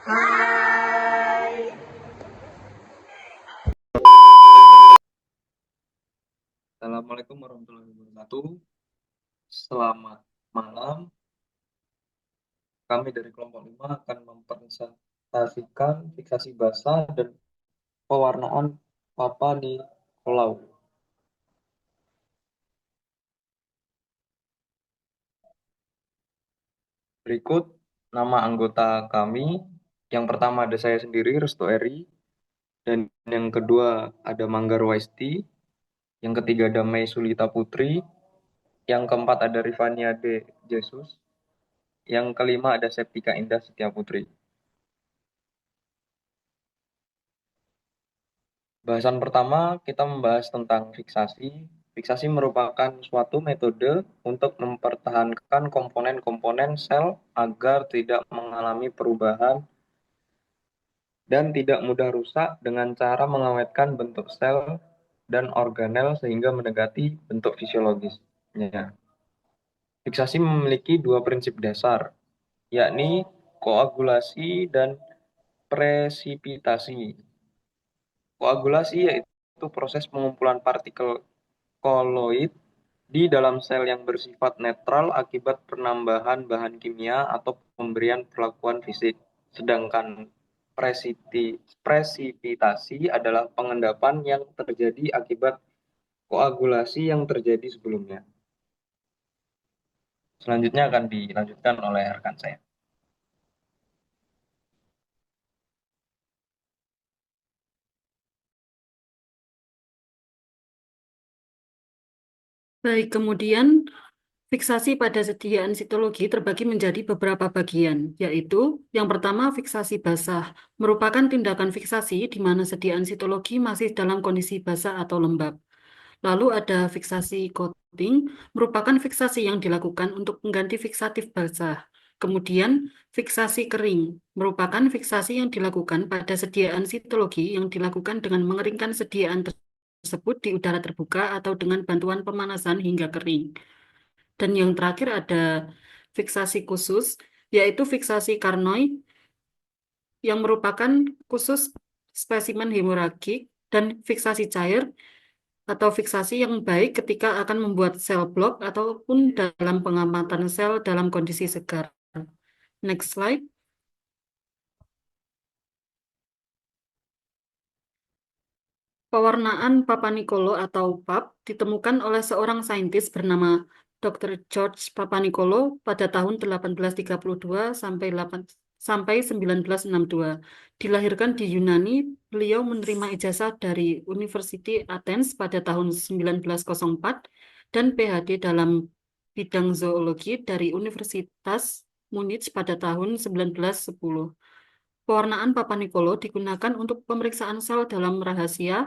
Hai. Assalamualaikum warahmatullahi wabarakatuh. Selamat malam. Kami dari kelompok 5 akan mempresentasikan fiksasi bahasa dan pewarnaan Papa Nikolau. Berikut nama anggota kami. Yang pertama ada saya sendiri, Resto Eri. Dan yang kedua ada Manggar Waisti. Yang ketiga ada Mei Sulita Putri. Yang keempat ada Rifania De Jesus. Yang kelima ada Septika Indah Setia Putri. Bahasan pertama, kita membahas tentang fiksasi. Fiksasi merupakan suatu metode untuk mempertahankan komponen-komponen sel agar tidak mengalami perubahan dan tidak mudah rusak dengan cara mengawetkan bentuk sel dan organel sehingga mendekati bentuk fisiologisnya. Fiksasi memiliki dua prinsip dasar, yakni koagulasi dan presipitasi. Koagulasi yaitu proses pengumpulan partikel koloid di dalam sel yang bersifat netral akibat penambahan bahan kimia atau pemberian perlakuan fisik. Sedangkan presipitasi adalah pengendapan yang terjadi akibat koagulasi yang terjadi sebelumnya. Selanjutnya akan dilanjutkan oleh rekan saya. Baik, kemudian fiksasi pada sediaan sitologi terbagi menjadi beberapa bagian, yaitu yang pertama fiksasi basah, merupakan tindakan fiksasi di mana sediaan sitologi masih dalam kondisi basah atau lembab. Lalu ada fiksasi coating, merupakan fiksasi yang dilakukan untuk mengganti fiksatif basah. Kemudian fiksasi kering, merupakan fiksasi yang dilakukan pada sediaan sitologi yang dilakukan dengan mengeringkan sediaan tersebut di udara terbuka atau dengan bantuan pemanasan hingga kering. Dan yang terakhir ada fiksasi khusus, yaitu fiksasi Carnoy yang merupakan khusus spesimen hemoragik dan fiksasi cair atau fiksasi yang baik ketika akan membuat sel blok ataupun dalam pengamatan sel dalam kondisi segar. Next slide. Pewarnaan Papanicolo atau PAP ditemukan oleh seorang saintis bernama Dr. George Papanicolo pada tahun 1832 sampai 1962. Dilahirkan di Yunani, beliau menerima ijazah dari University Athens pada tahun 1904 dan PhD dalam bidang zoologi dari Universitas Munich pada tahun 1910. Pewarnaan Papanicolo digunakan untuk pemeriksaan sel dalam rahasia,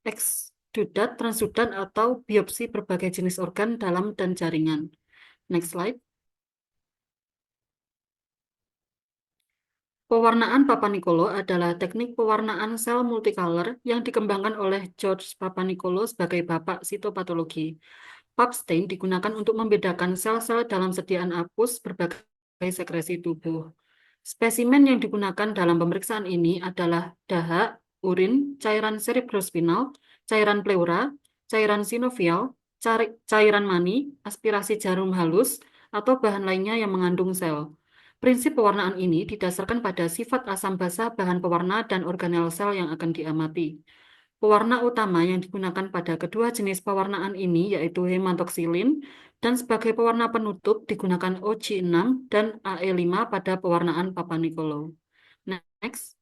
eksudat, transudat, atau biopsi berbagai jenis organ dalam dan jaringan. Next slide. Pewarnaan Papanicolo adalah teknik pewarnaan sel multicolor yang dikembangkan oleh George Papanicolo sebagai bapak sitopatologi. Pap stain digunakan untuk membedakan sel-sel dalam sediaan apus berbagai sekresi tubuh. Spesimen yang digunakan dalam pemeriksaan ini adalah dahak, urin, cairan cerebrospinal, cairan pleura, cairan sinovial, cairan mani, aspirasi jarum halus, atau bahan lainnya yang mengandung sel. Prinsip pewarnaan ini didasarkan pada sifat asam basa bahan pewarna dan organel sel yang akan diamati. Pewarna utama yang digunakan pada kedua jenis pewarnaan ini yaitu hematoksilin dan sebagai pewarna penutup digunakan OG6 dan AE5 pada pewarnaan Papanicolo. Next.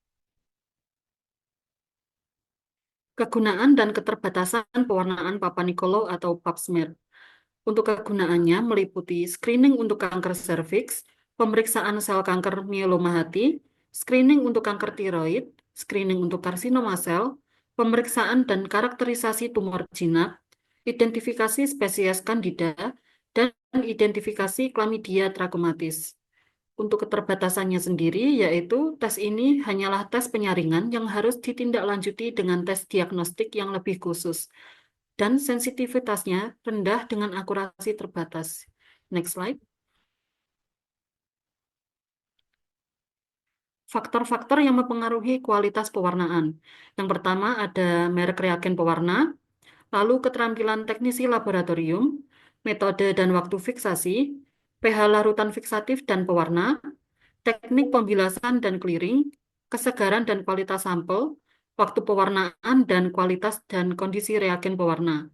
Kegunaan dan keterbatasan pewarnaan Papanicolo atau pap smear. Untuk kegunaannya meliputi screening untuk kanker serviks, pemeriksaan sel kanker mieloma hati, screening untuk kanker tiroid, screening untuk karsinoma sel, pemeriksaan dan karakterisasi tumor jinak, identifikasi spesies Candida, dan identifikasi Chlamydia trachomatis. Untuk keterbatasannya sendiri, yaitu tes ini hanyalah tes penyaringan yang harus ditindaklanjuti dengan tes diagnostik yang lebih khusus dan sensitivitasnya rendah dengan akurasi terbatas. Next slide. faktor-faktor yang mempengaruhi kualitas pewarnaan. Yang pertama ada merek reagen pewarna, lalu keterampilan teknisi laboratorium, metode dan waktu fiksasi, pH larutan fiksatif dan pewarna, teknik pembilasan dan clearing, kesegaran dan kualitas sampel, waktu pewarnaan dan kualitas dan kondisi reagen pewarna.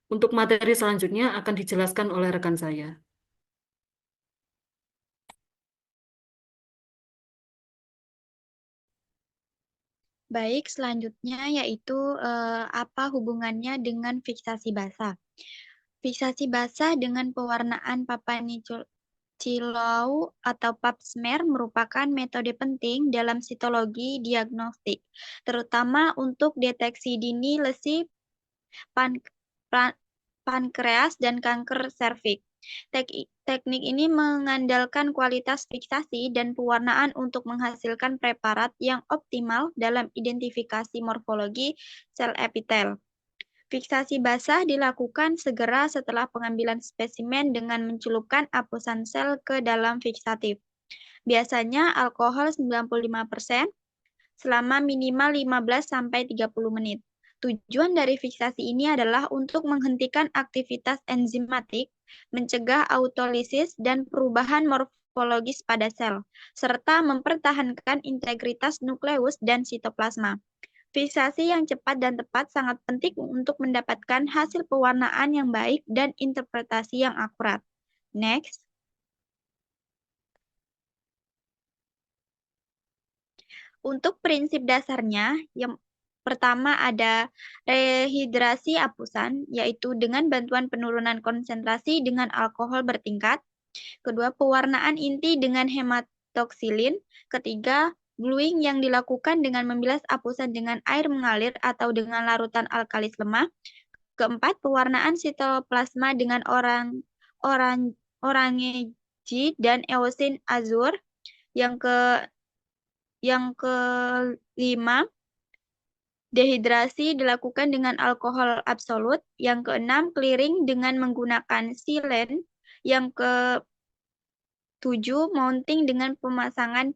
Untuk materi selanjutnya akan dijelaskan oleh rekan saya. Baik, selanjutnya yaitu apa hubungannya dengan fiksasi basah. Fiksasi basah dengan pewarnaan Cilau atau pap smear merupakan metode penting dalam sitologi diagnostik, terutama untuk deteksi dini lesi pan- pan- pankreas dan kanker serviks. Teknik ini mengandalkan kualitas fiksasi dan pewarnaan untuk menghasilkan preparat yang optimal dalam identifikasi morfologi sel epitel. Fiksasi basah dilakukan segera setelah pengambilan spesimen dengan mencelupkan apusan sel ke dalam fiksatif. Biasanya alkohol 95% selama minimal 15-30 menit. Tujuan dari fiksasi ini adalah untuk menghentikan aktivitas enzimatik, mencegah autolisis dan perubahan morfologis pada sel, serta mempertahankan integritas nukleus dan sitoplasma. Fiksasi yang cepat dan tepat sangat penting untuk mendapatkan hasil pewarnaan yang baik dan interpretasi yang akurat. Next. Untuk prinsip dasarnya, yang pertama ada rehidrasi apusan, yaitu dengan bantuan penurunan konsentrasi dengan alkohol bertingkat. Kedua, pewarnaan inti dengan hematoksilin. Ketiga, gluing yang dilakukan dengan membilas apusan dengan air mengalir atau dengan larutan alkalis lemah. Keempat, pewarnaan sitoplasma dengan orange dan eosin azur. Yang kelima, dehidrasi dilakukan dengan alkohol absolut. Yang keenam, clearing dengan menggunakan silen. Yang ketujuh, mounting dengan pemasangan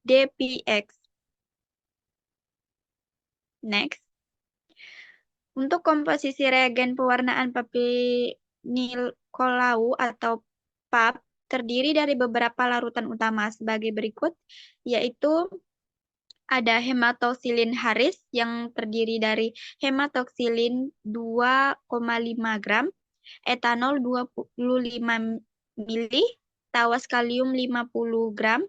DPX. Next. Untuk komposisi reagen pewarnaan papinicolau atau PAP terdiri dari beberapa larutan utama sebagai berikut, yaitu ada hematoksilin Haris yang terdiri dari hematoksilin 2,5 gram, etanol 25 mili, tawas kalium 50 gram,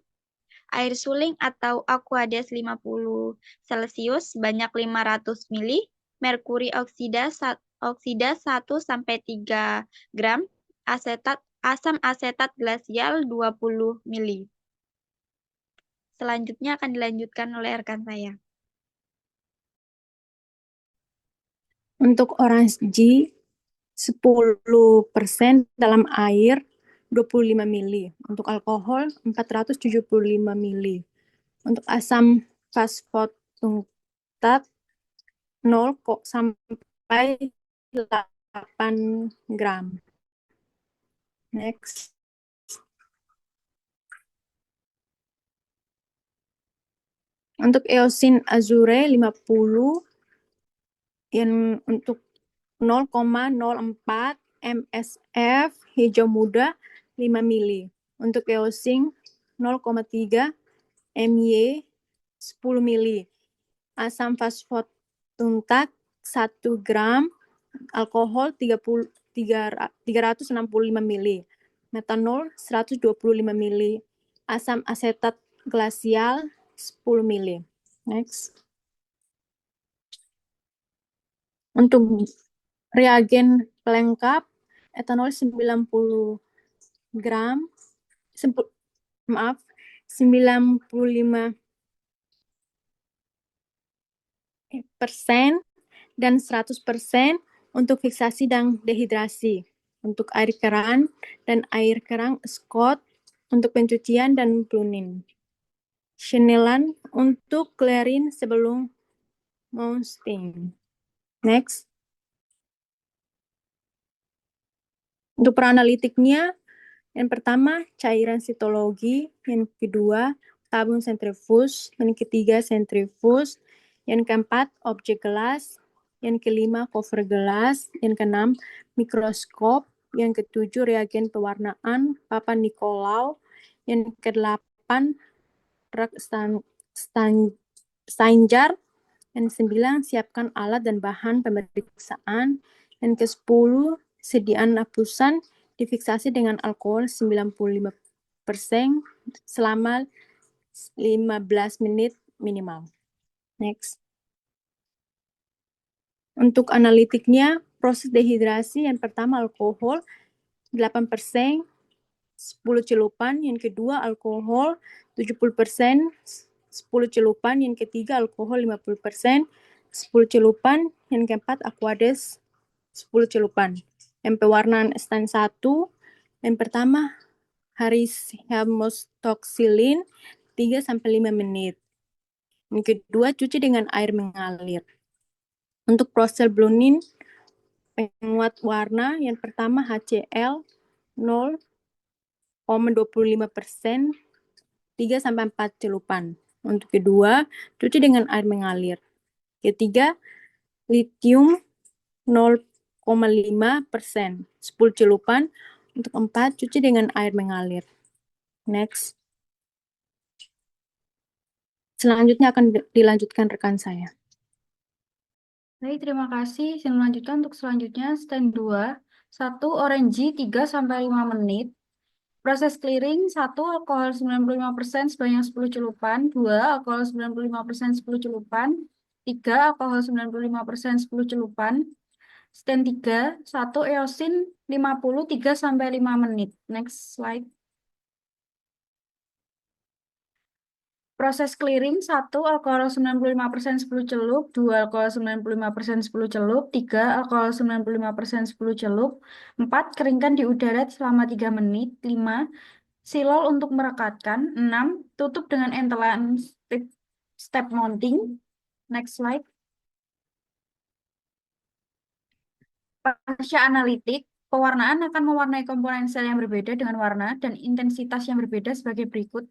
air suling atau Aquades 50 Celcius sebanyak 500 mili, merkuri oksida 1-3 gram, asam asetat glasial 20 mili. Selanjutnya akan dilanjutkan oleh rekan saya. Untuk orange G 10% dalam air 25 mili. Untuk alkohol 475 mili. Untuk asam fosfat tungkat 0 sampai 8 gram. Next. Untuk eosin azure 50 yang untuk 0,04 msf hijau muda 5 mili. Untuk eosin 0,3 my 10 mili. Asam fosfat tuntak 1 gram, alkohol 365 mili. Metanol 125 mili. Asam asetat glasial 10 mili. Next. Untuk reagen pelengkap, etanol 90 gram, 95% dan 100% untuk fiksasi dan dehidrasi. Untuk air keran dan air kerang Scott untuk pencucian dan pruning. Shenelan untuk clearing sebelum mounting. Next. Untuk peranalitiknya, yang pertama cairan sitologi, yang kedua tabung sentrifuge, yang ketiga sentrifuge, yang keempat objek gelas, yang kelima cover gelas, yang keenam mikroskop, yang ketujuh reagen pewarnaan Papa Nicolau, yang kedelapan rak Steinger, yang sembilan siapkan alat dan bahan pemeriksaan, yang ke-10 sediaan lapisan difiksasi dengan alkohol 95% selama 15 menit minimal. Next. Untuk analitiknya, proses dehidrasi yang pertama alkohol 8%, 10 celupan, yang kedua alkohol 70%, 10 celupan, yang ketiga alkohol 50%, 10 celupan, yang keempat Aquades 10 celupan. Yang pewarnaan stand 1, yang pertama Haris hemostoxylin 3-5 menit. Yang kedua cuci dengan air mengalir. Untuk proses Blondin penguat warna, yang pertama HCl 0,25%, 3-4 celupan. Untuk kedua, cuci dengan air mengalir. Ketiga, lithium 0,5%, 10 celupan. Untuk 4, cuci dengan air mengalir. Next. Selanjutnya akan dilanjutkan rekan saya. Baik, terima kasih. Saya melanjutkan untuk selanjutnya, stand 2. 1. Orange 3-5 menit. Proses clearing 1. Alkohol 95% sebanyak 10 celupan. 2. Alkohol 95% 10 celupan. 3. Alkohol 95% 10 celupan. Stand 3. 1. Eosin 50 3-5 menit. Next slide. Proses clearing 1. Alkohol 95% 10 celup. 2. Alkohol 95% 10 celup. 3. Alkohol 95% 10 celup. 4. Keringkan di udara selama 3 menit. 5. Silol untuk merekatkan. 6. Tutup dengan entelan step mounting. Next slide. Pasca analitik, pewarnaan akan mewarnai komponen sel yang berbeda dengan warna dan intensitas yang berbeda sebagai berikut.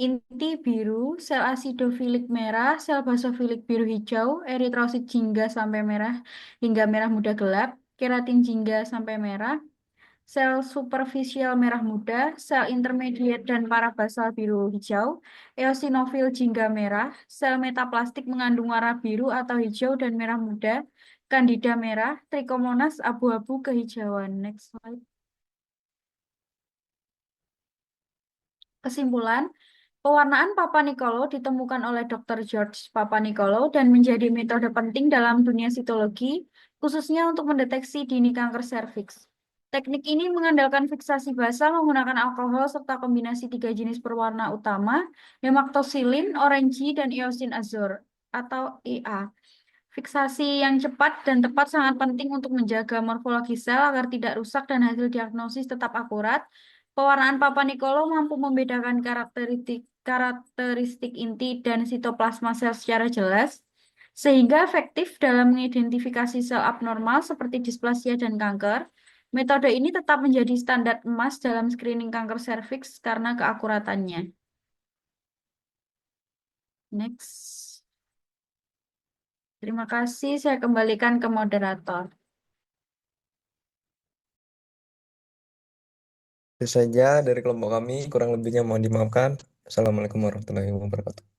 Inti biru, sel asidofilik merah, sel basofilik biru hijau, eritrosit jingga sampai merah hingga merah muda gelap, keratin jingga sampai merah, sel superficial merah muda, sel intermediate dan parabasal biru hijau, eosinofil jingga merah, sel metaplastik mengandung warna biru atau hijau dan merah muda, Candida merah, Trichomonas abu-abu kehijauan. Next slide. Kesimpulan, pewarnaan Papanicolaou ditemukan oleh Dr. George Papanicolaou dan menjadi metode penting dalam dunia sitologi, khususnya untuk mendeteksi dini kanker serviks. Teknik ini mengandalkan fiksasi basal menggunakan alkohol serta kombinasi 3 jenis perwarna utama, hematoxylin, orange, dan eosin azur atau EA. Fiksasi yang cepat dan tepat sangat penting untuk menjaga morfologi sel agar tidak rusak dan hasil diagnosis tetap akurat. Pewarnaan Papanicolaou mampu membedakan karakteristik inti dan sitoplasma sel secara jelas, sehingga efektif dalam mengidentifikasi sel abnormal seperti displasia dan kanker. Metode ini tetap menjadi standar emas dalam screening kanker serviks karena keakuratannya. Next. Terima kasih, saya kembalikan ke moderator. Itu saja dari kelompok kami, kurang lebihnya mohon dimaafkan. Assalamualaikum warahmatullahi wabarakatuh.